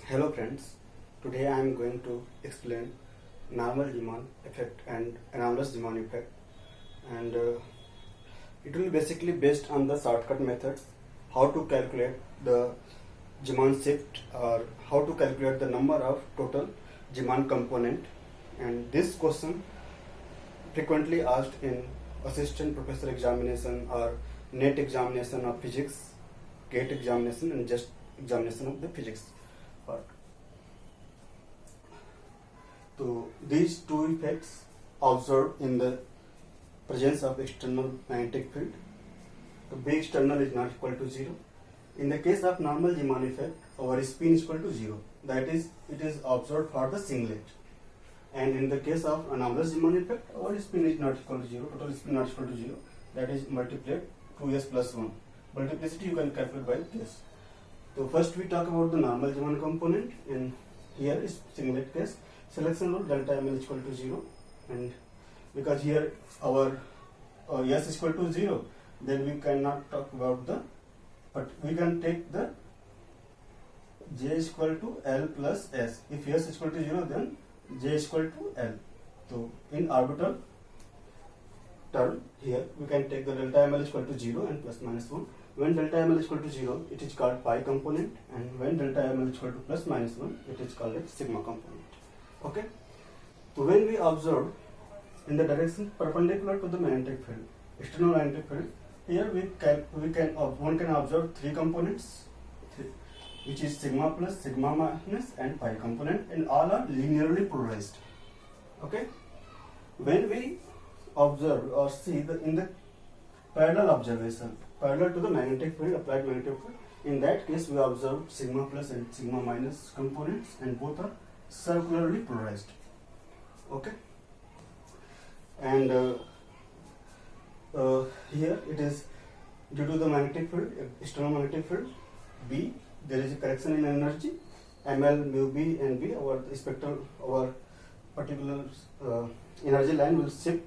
Hello friends, today I am going to explain normal Zeeman effect and anomalous Zeeman effect, and it will be basically based on the shortcut methods, how to calculate the Zeeman shift or how to calculate the number of total Zeeman component. And this question frequently asked in assistant professor examination or NET examination of physics, GATE examination and just examination of the physics part. So these two effects observed in the presence of external magnetic field. So B external is not equal to 0. In the case of normal Zeeman effect, our spin is equal to 0. That is, it is observed for the singlet. And in the case of anomalous Zeeman effect, our spin is not equal to 0. Total spin not equal to 0. That is multiplied 2s plus 1. Multiplicity you can calculate by this. So first we talk about the normal Zeeman component. In here is singlet case. Selection rule delta ml is equal to 0, and because here our s is equal to 0, then we cannot talk about the, but we can take the j is equal to l plus s. If s is equal to 0, then j is equal to l. So in orbital term here we can take the delta ml is equal to 0 and plus minus 1. When delta ml is equal to 0, it is called pi component, and when delta ml is equal to plus minus 1, it is called a sigma component. Okay, so when we observe in the direction perpendicular to the magnetic field, external magnetic field, here one can observe three components, which is sigma plus, sigma minus, and pi component, and all are linearly polarized. Okay, when we observe or see in the parallel observation, parallel to the magnetic field, applied magnetic field, in that case we observe sigma plus and sigma minus components, and both are circularly polarized. Okay, and here it is due to the magnetic field, external magnetic field B, there is a correction in energy ml, mu b and b. Our spectral, our particular energy line will shift,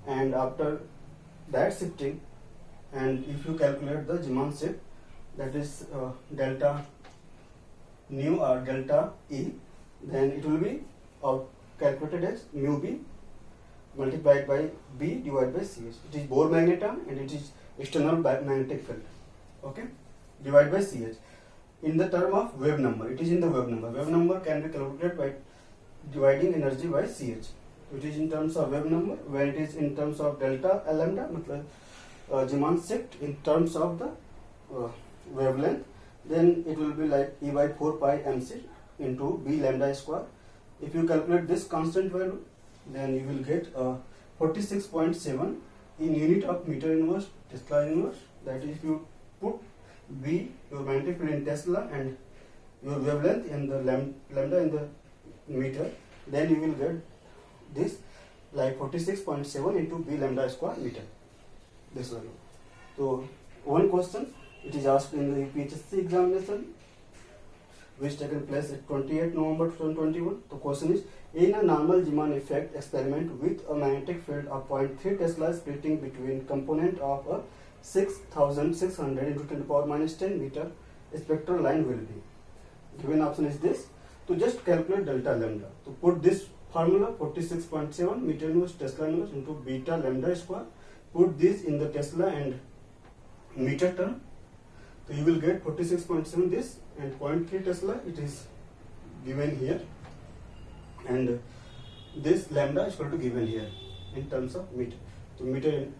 and after that shifting, and if you calculate the Zeeman shift, that is delta nu or delta E, then it will be calculated as mu b multiplied by b divided by ch. It is Bohr magneton and it is external magnetic field. Okay, divided by ch. In the term of wave number, it is in the wave number. Wave number can be calculated by dividing energy by ch. It is in terms of wave number. When it is in terms of delta l lambda, Zeeman shift in terms of the wavelength, then it will be like E by 4 pi mc into b lambda square. If you calculate this constant value, then you will get 46.7 in unit of meter inverse, Tesla inverse. That is, if you put b, your magnetic field in Tesla, and your wavelength in the lambda in the meter, then you will get this like 46.7 into b lambda square meter, this value. So one question, it is asked in the UPHSC examination, which taken place at 28 November 2021. The question is, in a normal Zeeman effect experiment with a magnetic field of 0.3 Tesla splitting between component of a 6600 into 10 to the power minus 10 meter, spectral line will be. Given option is this. To just calculate delta lambda, to put this formula 46.7 meter inverse Tesla inverse into beta lambda square, put this in the Tesla and meter term, so you will get 46.7 this, and 0.3 Tesla it is given here, and this lambda is equal to given here in terms of meter. So meter in,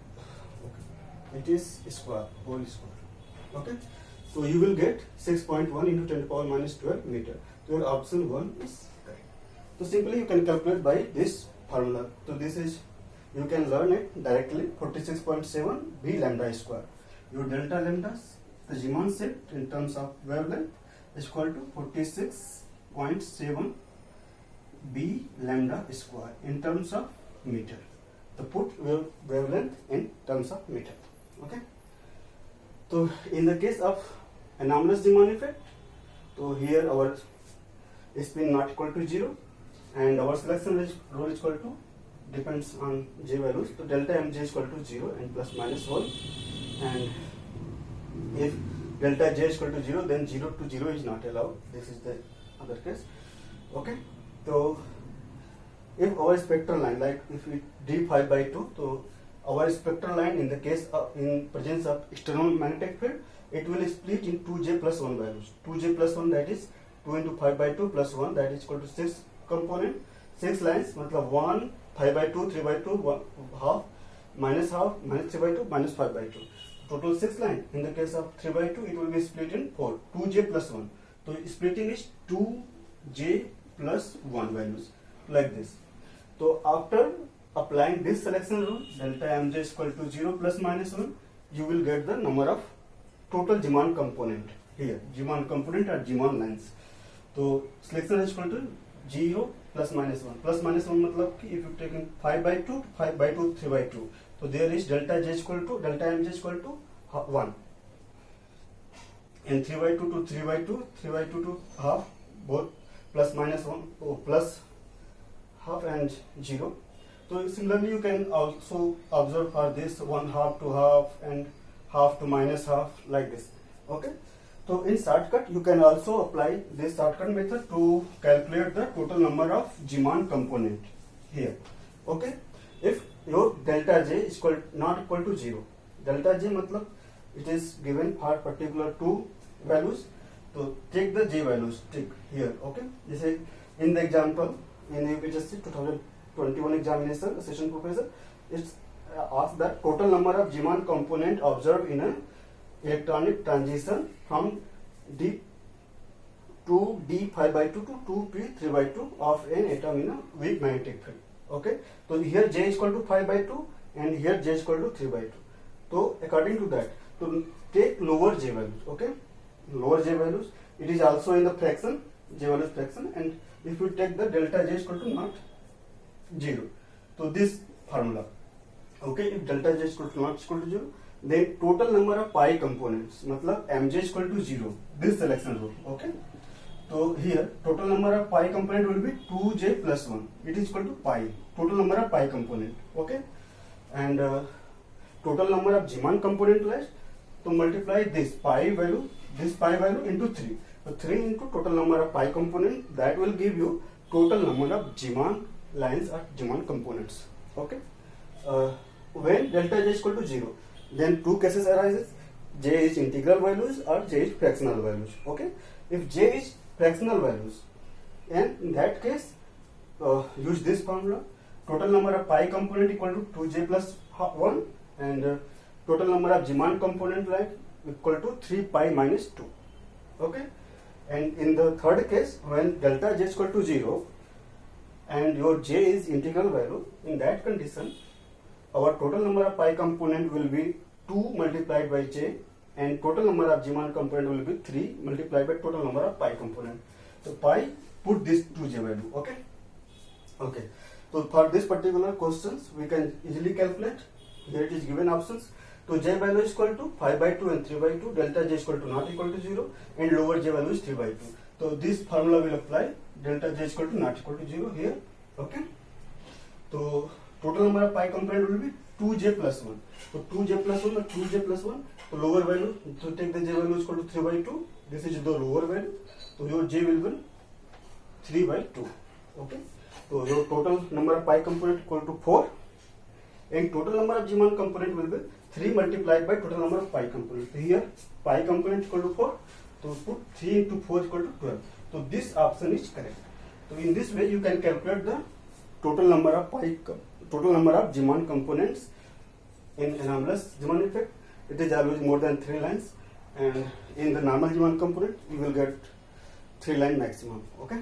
okay, it is square, whole square. Okay, so you will get 6.1 into 10 to the power minus 12 meter. So your option 1 is correct. So simply you can calculate by this formula. So this is, you can learn it directly, 46.7 b lambda square. Your delta lambda, the Zeeman shift in terms of wavelength, is equal to 46.7 b lambda square in terms of meter. So put wavelength in terms of meter. Okay. So in the case of anomalous Zeeman effect, so here our spin not equal to 0, and our selection rule is equal to, depends on j values. So delta mj is equal to 0 and plus minus 1, and if delta j is equal to 0, then 0 to 0 is not allowed. This is the other case. Okay, so if our spectral line, like if we d5 by 2, so our spectral line in the case of, in presence of external magnetic field, it will split in 2j plus 1 values. 2j plus 1, that is 2 into 5 by 2 plus 1, that is equal to 6 component, 6 lines, matlab 1, 5 by 2, 3 by 2, 1, half, minus 3 by 2, minus 5 by 2. Total 6 lines. In the case of 3 by 2, it will be split in 4, 2j plus 1. So splitting is 2j plus 1 values, like this. So after applying this selection rule, delta mj is equal to 0 plus minus 1, you will get the number of total Zeeman component here, Zeeman component or Zeeman lines. So selection is equal to 0 plus minus 1. Plus minus 1 matlab ki if you take in 5 by 2, 5 by 2, 3 by 2. So there is delta j is equal to, delta mj is equal to 1. And 3 by 2 to 3 by 2, 3 by 2 to half, both plus minus 1, plus half and 0. So similarly you can also observe for this 1 half to half and half to minus half, like this. Okay. So in shortcut you can also apply this shortcut method to calculate the total number of Zeeman component here. Okay. If your delta j is not equal to 0, delta j matlab it is given for particular two values. So take the j values, take here. Okay. This is in the example in UPSC 2021 examination, assistant professor, it's asked that total number of Zeeman component observed in an electronic transition from D to D5 by 2 to 2p3 by 2 of an atom in a weak magnetic field. Okay, so here j is equal to 5 by 2 and here j is equal to 3 by 2. So according to that, to take lower j values. Okay, lower j values, it is also in the fraction, j values fraction, and if you take the delta j is equal to not 0, so this formula. Okay, if delta j is equal to not equal to 0, then total number of pi components, matlab mj is equal to 0, this selection rule. Okay, so here total number of pi component will be 2j plus 1, it is equal to pi, total number of pi component. Okay, and total number of Zeeman component lies, to multiply this pi value into 3. So 3 into total number of pi component, that will give you total number of Zeeman lines or Zeeman components. Okay, when delta j is equal to 0, then two cases arises, j is integral values or j is fractional values. Okay, if j is fractional values, and in that case use this formula, total number of pi component equal to 2j plus 1 and total number of Zeeman component like equal to 3 pi minus 2. Okay, and in the third case, when delta j is equal to 0 and your j is integral value, in that condition our total number of pi component will be 2 multiplied by j and total number of Zeeman component will be 3 multiplied by total number of pi component. So pi, put this 2j value. Okay, okay. So for this particular questions we can easily calculate. Here it is given options. So j value is equal to 5 by 2 and 3 by 2, delta j is equal to not equal to 0 and lower j value is 3 by 2. So this formula will apply, delta j is equal to not equal to 0 here. Okay, so total number of pi component will be 2j plus 1. So 2j plus 1 or 2j plus 1, so lower value, so take the j value is equal to 3 by 2, this is the lower value, so your j will be 3 by 2. Okay, so your total number of pi component equal to 4 and total number of Zeeman component will be 3 multiplied by total number of pi component. So here pi component equal to 4, so put 3 into 4 equal to 12. So this option is correct. So in this way you can calculate the total number of Zeeman components in anomalous Zeeman effect. It is always more than 3 lines, and in the normal Zeeman component you will get 3 line maximum. Okay,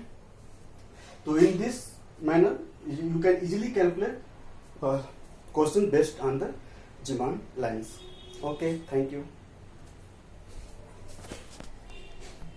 so in this manner you can easily calculate question based on the Zeeman lines. Okay, thank you.